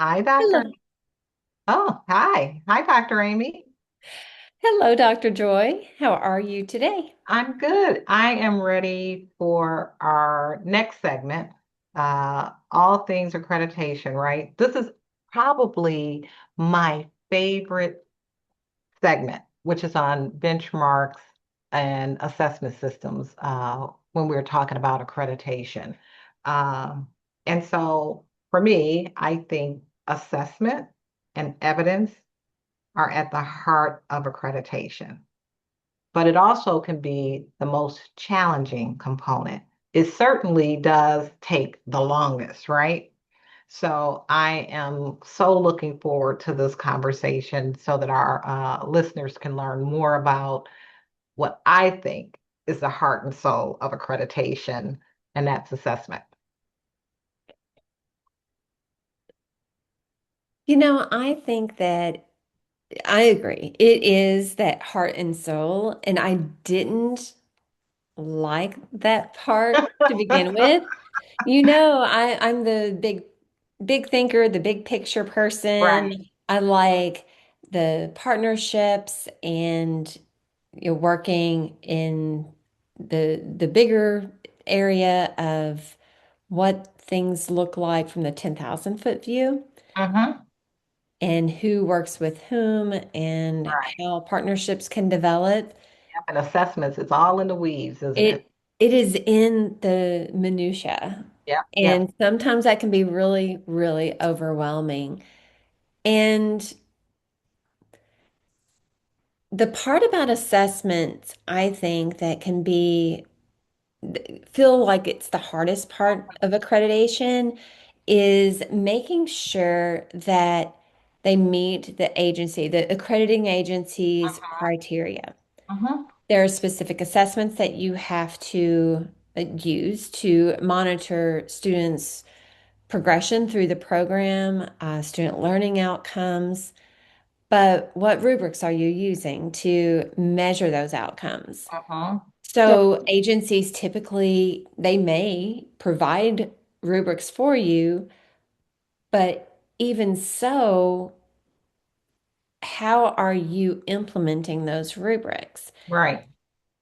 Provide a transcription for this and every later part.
Hi, Dr. Hello. Oh, hi. Hi, Dr. Amy. Hello, Dr. Joy. How are you today? I'm good. I am ready for our next segment, all things accreditation, right? This is probably my favorite segment, which is on benchmarks and assessment systems when we're talking about accreditation. Um, and so for me, I think assessment and evidence are at the heart of accreditation, but it also can be the most challenging component. It certainly does take the longest, right? So I am so looking forward to this conversation so that our listeners can learn more about what I think is the heart and soul of accreditation, and that's assessment. I think that I agree. It is that heart and soul, and I didn't like that part to begin with. I'm the big thinker, the big picture Right. person. I like the partnerships and working in the bigger area of what things look like from the 10,000-foot view Mm-hmm. and who works with whom and Right. how partnerships can develop. Yep. And assessments, it's all in the weeds, isn't it? It is in the minutia. Yep. Yep. And sometimes that can be really, really overwhelming. And the part about assessments, I think, that can be feel like it's the hardest part of accreditation is making sure that they meet the accrediting agency's criteria. Mm-hmm. There are specific assessments that you have to use to monitor students' progression through the program, student learning outcomes. But what rubrics are you using to measure those outcomes? Mm-hmm. So, So agencies typically they may provide rubrics for you, but even so, how are you implementing those rubrics? right.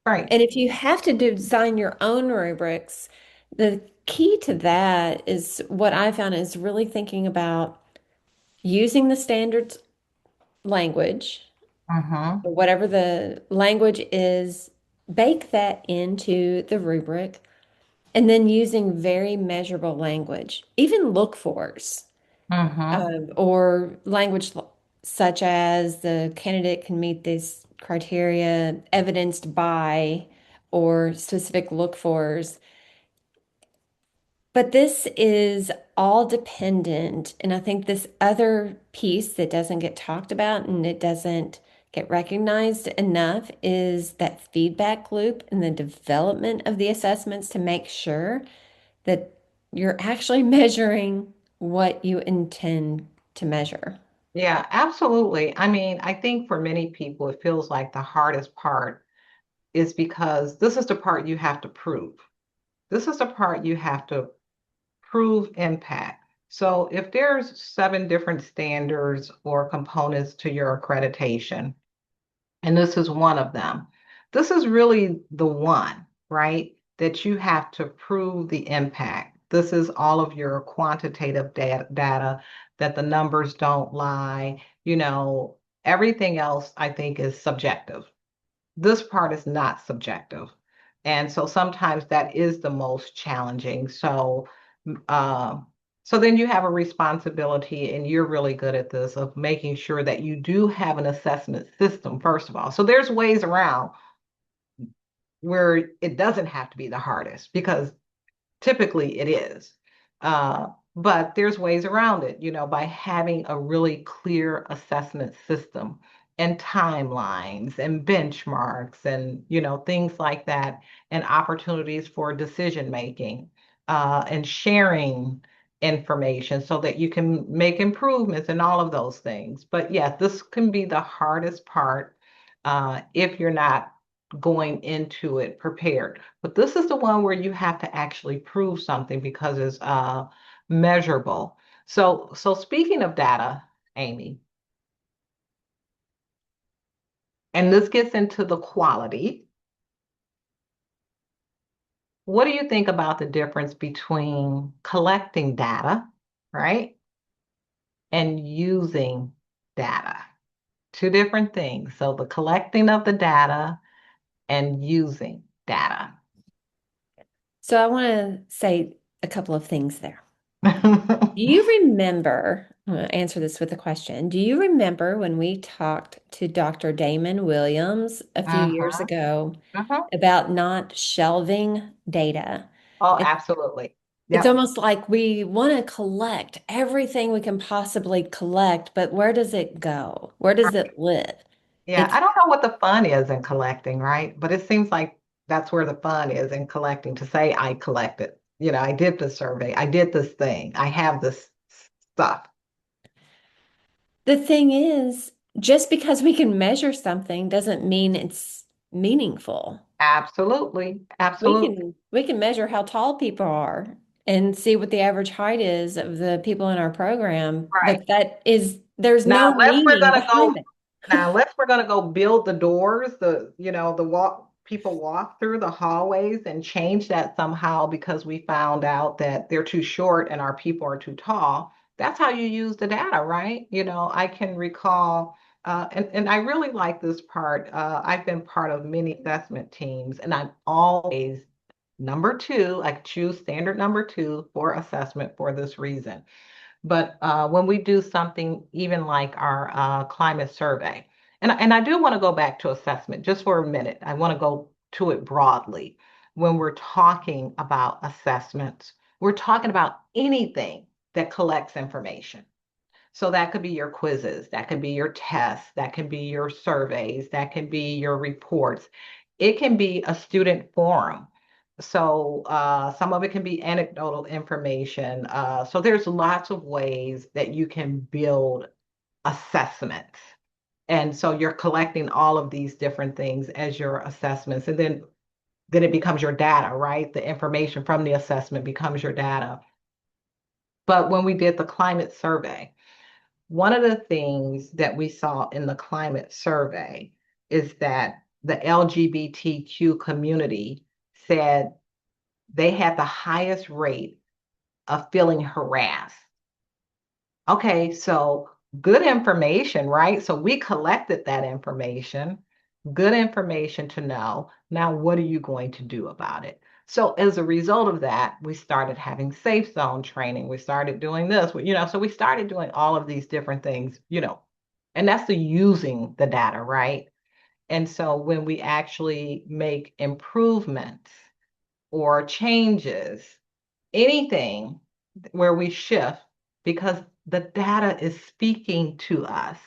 Right. And if you have to design your own rubrics, the key to that is what I found is really thinking about using the standards language, Mm-hmm. or whatever the language is, bake that into the rubric, and then using very measurable language, even look fors, Mm-hmm. or language such as the candidate can meet this criteria evidenced by, or specific look fors. But this is all dependent. And I think this other piece that doesn't get talked about and it doesn't get recognized enough is that feedback loop and the development of the assessments to make sure that you're actually measuring what you intend to measure. Yeah, absolutely. I mean, I think for many people, it feels like the hardest part is because this is the part you have to prove. This is the part you have to prove impact. So if there's seven different standards or components to your accreditation, and this is one of them. This is really the one, right? That you have to prove the impact. This is all of your quantitative data that the numbers don't lie. Everything else I think is subjective. This part is not subjective. And so sometimes that is the most challenging. Uh, so then you have a responsibility, and you're really good at this, of making sure that you do have an assessment system, first of all. So there's ways around where it doesn't have to be the hardest because typically it is. But there's ways around it, by having a really clear assessment system and timelines and benchmarks and, things like that, and opportunities for decision making and sharing information so that you can make improvements and all of those things. But yeah, this can be the hardest part if you're not going into it prepared. But this is the one where you have to actually prove something because it's measurable. So speaking of data, Amy, and this gets into the quality, what do you think about the difference between collecting data, right, and using data? Two different things. So the collecting of the data and using data. So I want to say a couple of things there. Do you remember? I'm going to answer this with a question. Do you remember when we talked to Dr. Damon Williams a few years Uh-huh. ago Uh-huh. about not shelving data? Oh, It, absolutely. it's Yep. almost like we want to collect everything we can possibly collect, but where does it go? Where does it live? Yeah, It's I don't know what the fun is in collecting, right? But it seems like that's where the fun is in collecting to say I collected. I did this survey, I did this thing, I have this stuff. the thing is, just because we can measure something doesn't mean it's meaningful. Absolutely. We Absolutely. can we can measure how tall people are and see what the average height is of the people in our program, Right. but there's no meaning behind it. Now unless we're gonna go build the doors, the walk people walk through the hallways and change that somehow because we found out that they're too short and our people are too tall. That's how you use the data, right? I can recall, and I really like this part. I've been part of many assessment teams, and I'm always number two. I choose standard number two for assessment for this reason. But when we do something even like our climate survey, and I do want to go back to assessment just for a minute. I want to go to it broadly. When we're talking about assessments, we're talking about anything that collects information. So that could be your quizzes, that could be your tests, that can be your surveys, that can be your reports. It can be a student forum. So some of it can be anecdotal information. So there's lots of ways that you can build assessments. And so you're collecting all of these different things as your assessments. And then it becomes your data, right? The information from the assessment becomes your data. But when we did the climate survey, one of the things that we saw in the climate survey is that the LGBTQ community said they had the highest rate of feeling harassed. Okay, so good information, right? So we collected that information, good information to know. Now, what are you going to do about it? So as a result of that, we started having safe zone training. We started doing this, so we started doing all of these different things, and that's the using the data, right? And so when we actually make improvements or changes, anything where we shift, because the data is speaking to us.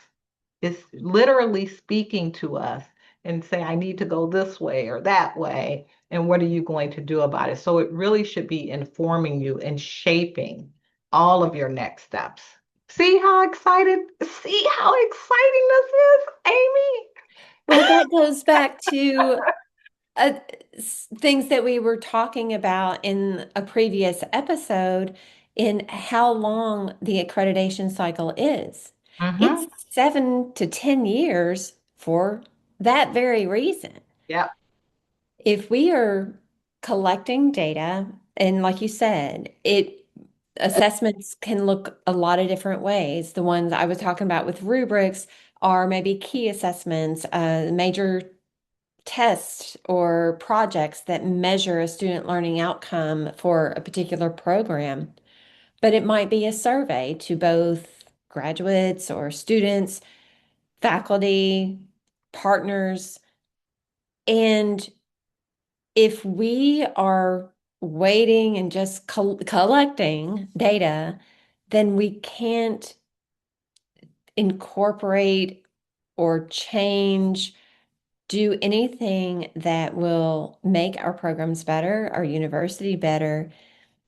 It's literally speaking to us and say, I need to go this way or that way. And what are you going to do about it? So it really should be informing you and shaping all of your next steps. See how exciting this is, Amy? Well, that goes back to uh, things that we were talking about in a previous episode in how long the accreditation cycle is. It's Mm-hmm. 7 to 10 years for that very reason. Yep. If we are collecting data, and like you said, assessments can look a lot of different ways. The ones I was talking about with rubrics are maybe key assessments, major tests or projects that measure a student learning outcome for a particular program. But it might be a survey to both graduates or students, faculty, partners. And if we are waiting and just collecting data, then we can't incorporate or change, do anything that will make our programs better, our university better.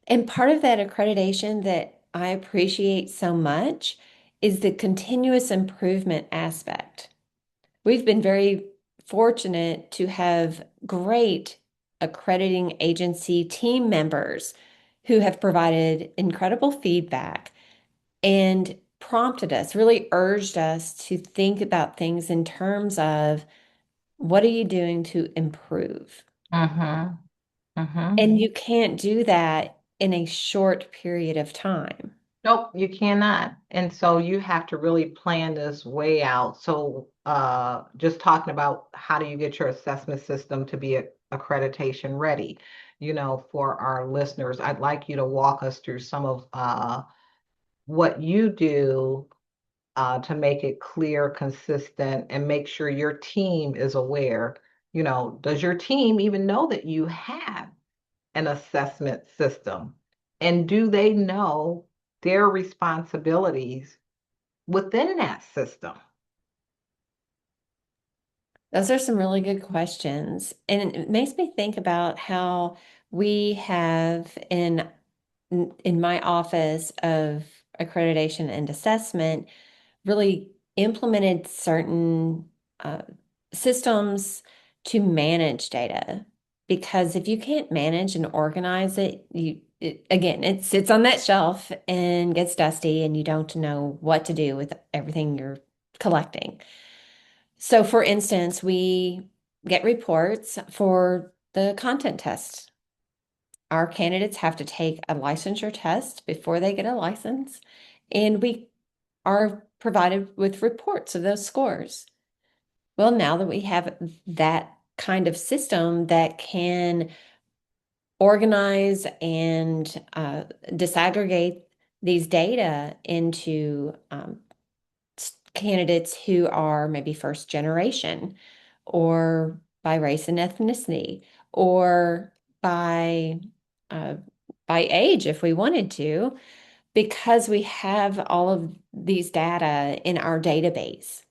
And part of that accreditation that I appreciate so much is the continuous improvement aspect. We've been very fortunate to have great accrediting agency team members who have provided incredible feedback. and prompted us, really urged us to think about things in terms of what are you doing to improve? Mm-hmm. Mm-hmm. And you can't do that in a short period of time. Nope, you cannot. And so you have to really plan this way out. So just talking about how do you get your assessment system to be accreditation ready, for our listeners, I'd like you to walk us through some of what you do to make it clear, consistent, and make sure your team is aware. Does your team even know that you have an assessment system? And do they know their responsibilities within that system? Those are some really good questions. And it makes me think about how we have in my office of accreditation and assessment really implemented certain systems to manage data. Because if you can't manage and organize it, again, it sits on that shelf and gets dusty, and you don't know what to do with everything you're collecting. So, for instance, we get reports for the content test. Our candidates have to take a licensure test before they get a license, and we are provided with reports of those scores. Well, now that we have that kind of system that can organize and disaggregate these data into candidates who are maybe first generation or by race and ethnicity or by uh, by age if we wanted to, because we have all of these data in our database.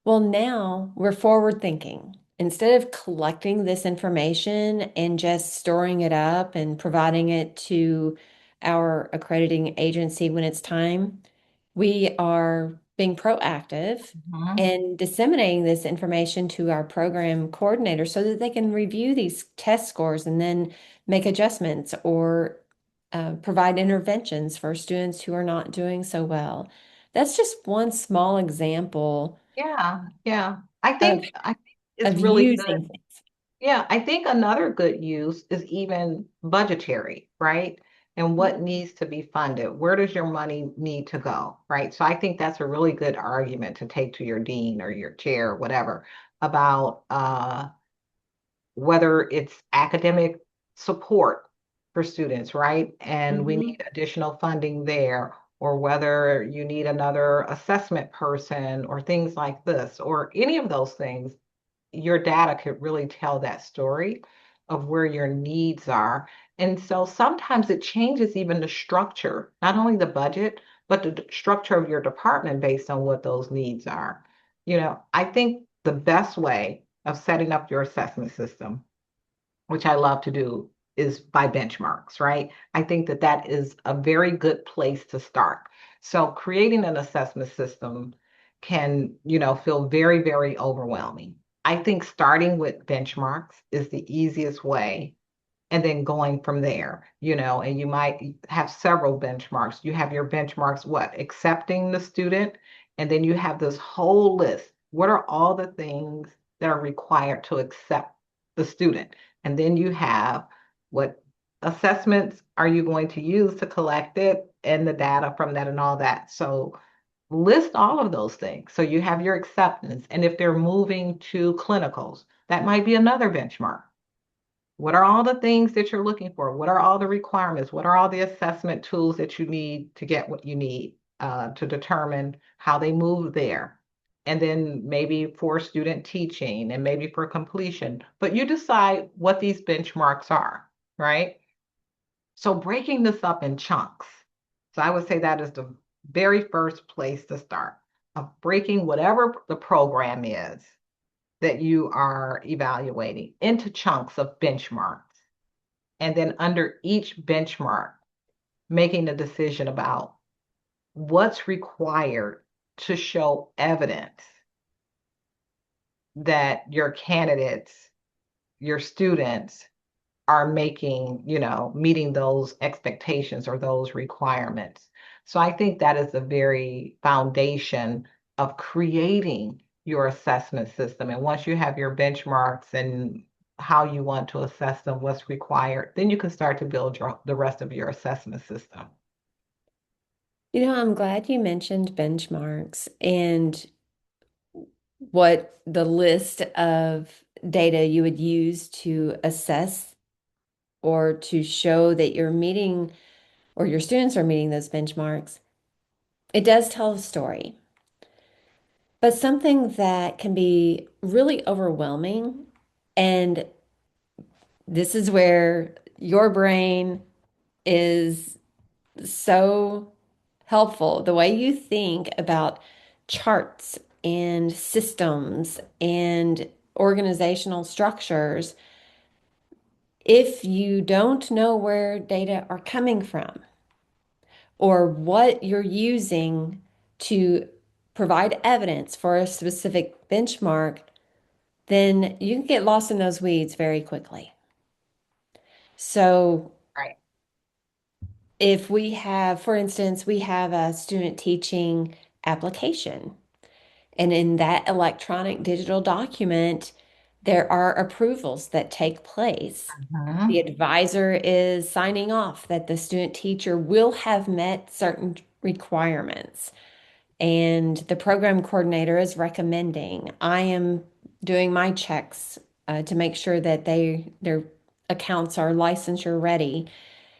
Well, now we're forward thinking. Instead of collecting this information and just storing it up and providing it to our accrediting agency when it's time, we are being proactive Mhm. and disseminating this information to our program coordinator so that they can review these test scores and then make adjustments or provide interventions for students who are not doing so well. That's just one small example Yeah, yeah. of I think it's of really good. using things. Yeah, I think another good use is even budgetary, right? And what needs to be funded. Where does your money need to go, right? So I think that's a really good argument to take to your dean or your chair, or whatever, about whether it's academic support for students, right? And we Mhm. need additional funding there, or whether you need another assessment person or things like this, or any of those things. Your data could really tell that story of where your needs are. And so sometimes it changes even the structure, not only the budget, but the structure of your department based on what those needs are. I think the best way of setting up your assessment system, which I love to do, is by benchmarks, right? I think that that is a very good place to start. So creating an assessment system can, feel very, very overwhelming. I think starting with benchmarks is the easiest way and then going from there, and you might have several benchmarks. You have your benchmarks, what? Accepting the student, and then you have this whole list. What are all the things that are required to accept the student? And then you have what assessments are you going to use to collect it and the data from that and all that. So list all of those things. So you have your acceptance. And if they're moving to clinicals, that might be another benchmark. What are all the things that you're looking for? What are all the requirements? What are all the assessment tools that you need to get what you need to determine how they move there? And then maybe for student teaching and maybe for completion. But you decide what these benchmarks are, right? So breaking this up in chunks. So I would say that is the very first place to start of breaking whatever the program is that you are evaluating into chunks of benchmarks. And then under each benchmark, making a decision about what's required to show evidence that your candidates, your students are making, meeting those expectations or those requirements. So I think that is the very foundation of creating your assessment system. And once you have your benchmarks and how you want to assess them, what's required, then you can start to build the rest of your assessment system. I'm glad you mentioned benchmarks and what the list of data you would use to assess or to show that you're meeting or your students are meeting those benchmarks. It does tell a story, but something that can be really overwhelming. And this is where your brain is so helpful. The way you think about charts and systems and organizational structures, if you don't know where data are coming from or what you're using to provide evidence for a specific benchmark, then you can get lost in those weeds very quickly. So Right. if we have, for instance, we have a student teaching application, and in that electronic digital document, there are approvals that take place. The Mhm. advisor is signing off that the student teacher will have met certain requirements, and the program coordinator is recommending. I am doing my checks to make sure that their accounts are licensure ready.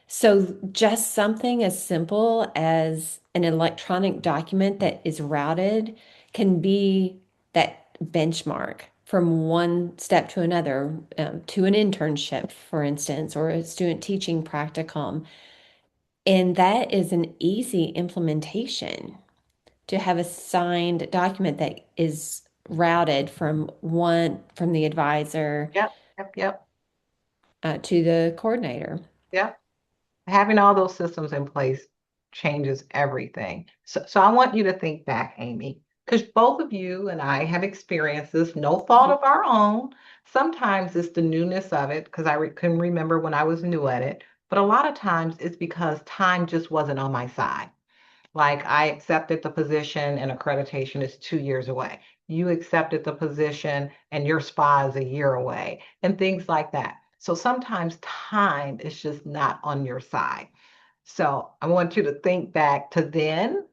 So just something as simple as an electronic document that is routed can be that benchmark from one step to another, to an internship, for instance, or a student teaching practicum. And that is an easy implementation to have a signed document that is routed from the advisor Yep, yep, yep, to the coordinator. yep. Having all those systems in place changes everything. So I want you to think back, Amy, because both of you and I have experienced this, no fault of our own. Sometimes it's the newness of it, because can remember when I was new at it. But a lot of times it's because time just wasn't on my side. Like I accepted the position and accreditation is 2 years away. You accepted the position and your spa is a year away, and things like that. So sometimes time is just not on your side. So I want you to think back to then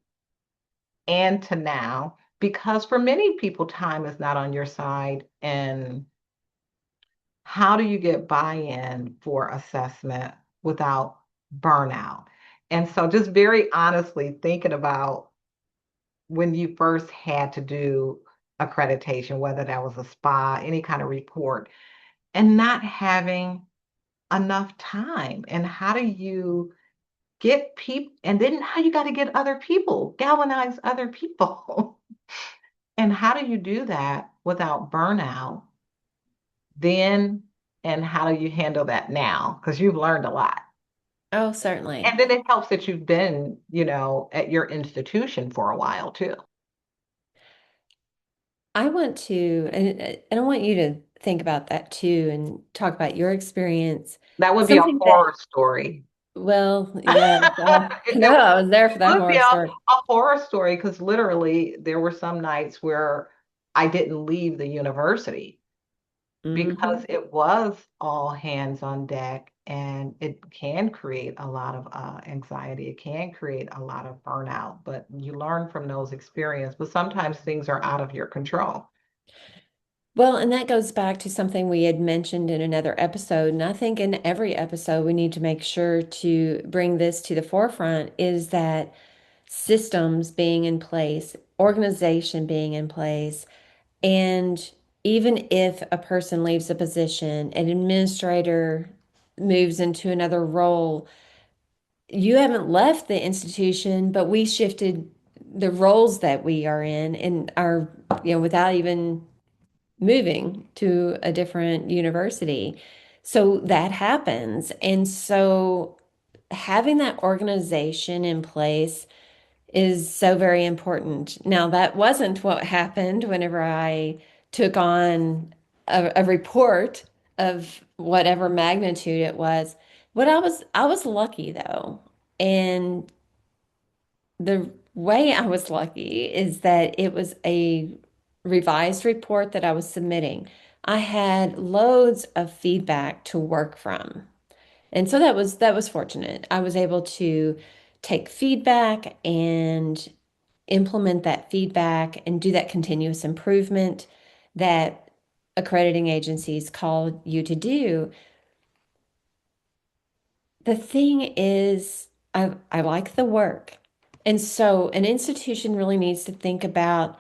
and to now, because for many people, time is not on your side. And how do you get buy-in for assessment without burnout? And so just very honestly thinking about when you first had to do accreditation, whether that was a spa, any kind of report, and not having enough time. And how do you get people, and then how you got to get other people, galvanize other people. And how do you do that without burnout then? And how do you handle that now? Because you've learned a lot. Oh, certainly. And then it helps that you've been, at your institution for a while too. I want to, and I want you to think about that too and talk about your experience. That would be a Something that, horror story. well, yes, I It know I was there for that would be horror story. a horror story because literally there were some nights where I didn't leave the university because Hmm. it was all hands on deck, and it can create a lot of anxiety. It can create a lot of burnout, but you learn from those experiences. But sometimes things are out of your control. Well, and that goes back to something we had mentioned in another episode. And I think in every episode, we need to make sure to bring this to the forefront is that systems being in place, organization being in place, and even if a person leaves a position, an administrator moves into another role, you haven't left the institution, but we shifted the roles that we are in and are, without even moving to a different university. So that happens. And so having that organization in place is so very important. Now, that wasn't what happened whenever I took on a report of whatever magnitude it was. I was lucky though. And the way I was lucky is that it was a revised report that I was submitting. I had loads of feedback to work from. And so that was fortunate. I was able to take feedback and implement that feedback and do that continuous improvement that accrediting agencies call you to do. The thing is, I like the work. And so an institution really needs to think about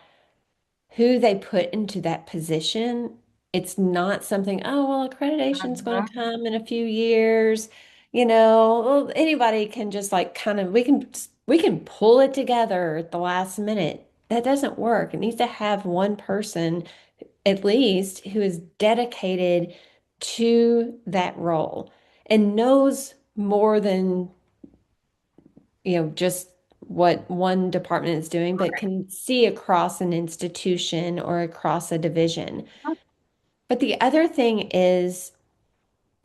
who they put into that position. It's not something, oh, well, accreditation's going Mhm. to come in a few years. Well, anybody can just like kind of we can pull it together at the last minute. That doesn't work. It needs to have one person at least who is dedicated to that role and knows more than just what one department is doing, but can see across an institution or across a division. But the other thing is,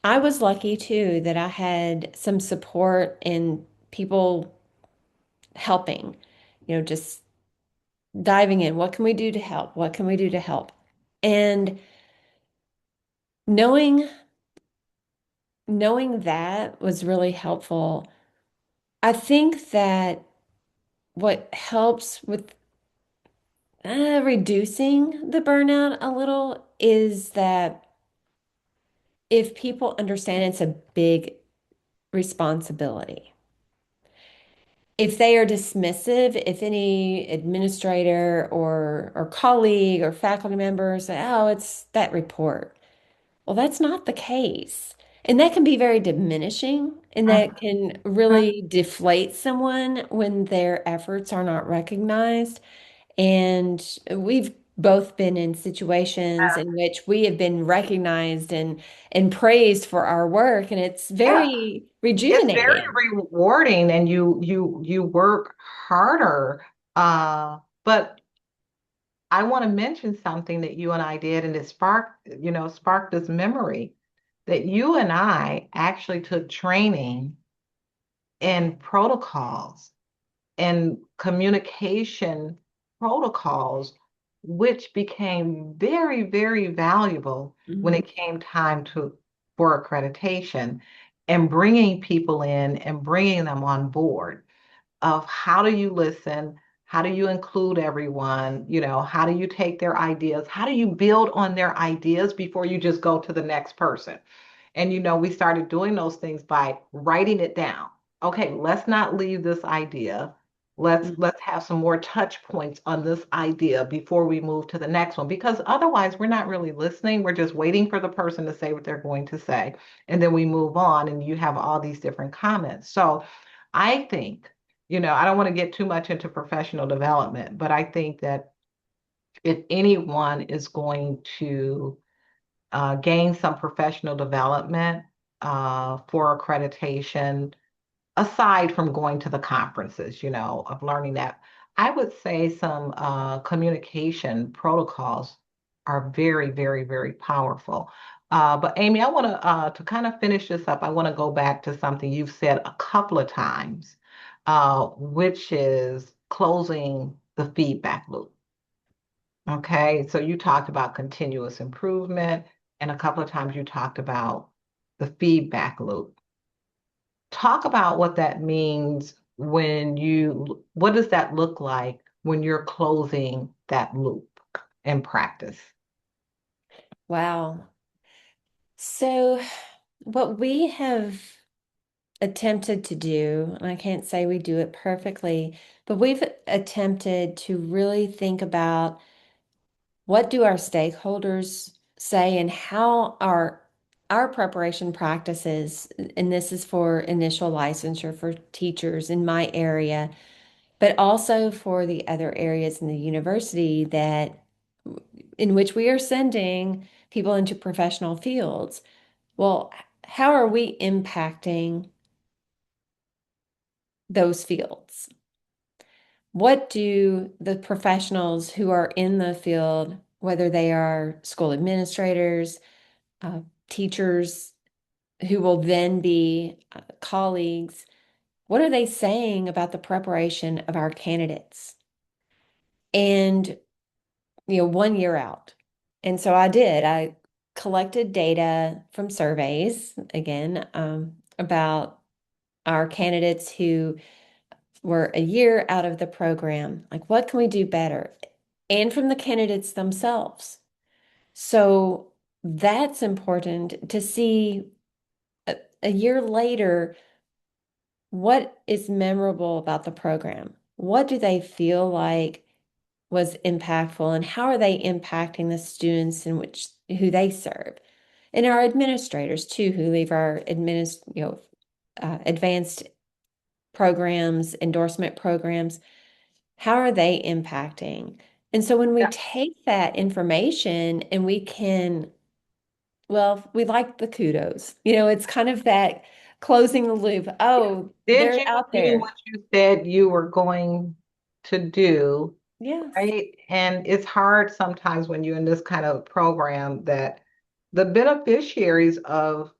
I was lucky too that I had some support and people helping, just diving in. What can we do to help? What can we do to help? And knowing knowing that was really helpful. I think that what helps with reducing the burnout a little is that if people understand it's a big responsibility. If they are dismissive, if any administrator or colleague or faculty member say, "Oh, it's that report." Well, that's not the case. And that can be very diminishing, and that can Mhm. really deflate someone when their efforts are not recognized. And we've both been in situations in which we have been recognized and praised for our work, and it's Yeah, very it's very rejuvenating. rewarding and you work harder. But I want to mention something that you and I did, and it sparked this memory that you and I actually took training in protocols and communication protocols, which became very, very valuable when Mhm. it came time for accreditation and bringing people in and bringing them on board of how do you listen, how do you include everyone, how do you take their ideas, how do you build on their ideas before you just go to the next person. And we started doing those things by writing it down. Okay, let's not leave this idea. Let's have some more touch points on this idea before we move to the next one, because otherwise we're not really listening. We're just waiting for the person to say what they're going to say. And then we move on and you have all these different comments. So I think, I don't want to get too much into professional development, but I think that if anyone is going to gain some professional development for accreditation, aside from going to the conferences, of learning that, I would say some communication protocols are very, very, very powerful. But Amy, I want to kind of finish this up. I want to go back to something you've said a couple of times, which is closing the feedback loop. Okay, so you talked about continuous improvement, and a couple of times you talked about the feedback loop. Talk about what that means what does that look like when you're closing that loop in practice? Wow. So, what we have attempted to do, and I can't say we do it perfectly, but we've attempted to really think about what do our stakeholders say and how our preparation practices, and this is for initial licensure for teachers in my area, but also for the other areas in the university that in which we are sending people into professional fields. Well, how are we impacting those fields? What do the professionals who are in the field, whether they are school administrators, teachers who will then be colleagues, what are they saying about the preparation of our candidates? And, 1 year out. And so I did. I collected data from surveys, again, about our candidates who were a year out of the program. Like, what can we do better? And from the candidates themselves. So that's important to see a year later, what is memorable about the program? What do they feel like was impactful, and how are they impacting the students in which who they serve? And our administrators too, who leave our advanced programs, endorsement programs, how are they impacting? And so when we Yeah. take that information and we can, well, we like the kudos. It's kind of that closing the loop. Oh, Did they're you out do there. what you said you were going to do? Yes. Right. And it's hard sometimes when you're in this kind of program that the beneficiaries of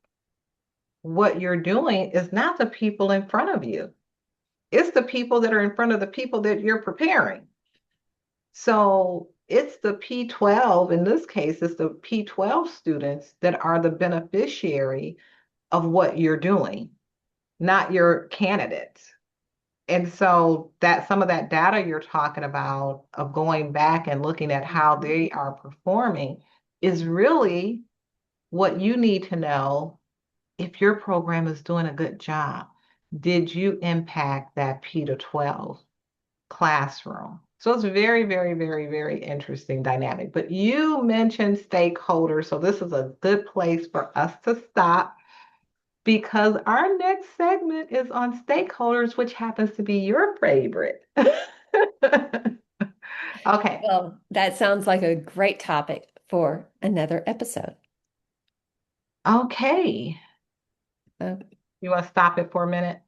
what you're doing is not the people in front of you. It's the people that are in front of the people that you're preparing. So it's the P12, in this case, it's the P12 students that are the beneficiary of what you're doing, not your candidates. And so that some of that data you're talking about of going back and looking at how they are performing is really what you need to know if your program is doing a good job. Did you impact that P to 12 classroom? So it's very, very, very, very interesting dynamic. But you mentioned stakeholders, so this is a good place for us to stop because our next segment is on stakeholders, which happens to be your favorite. Okay. Well, that sounds like a great topic for another episode. Okay. Uh, You want to stop it for a minute?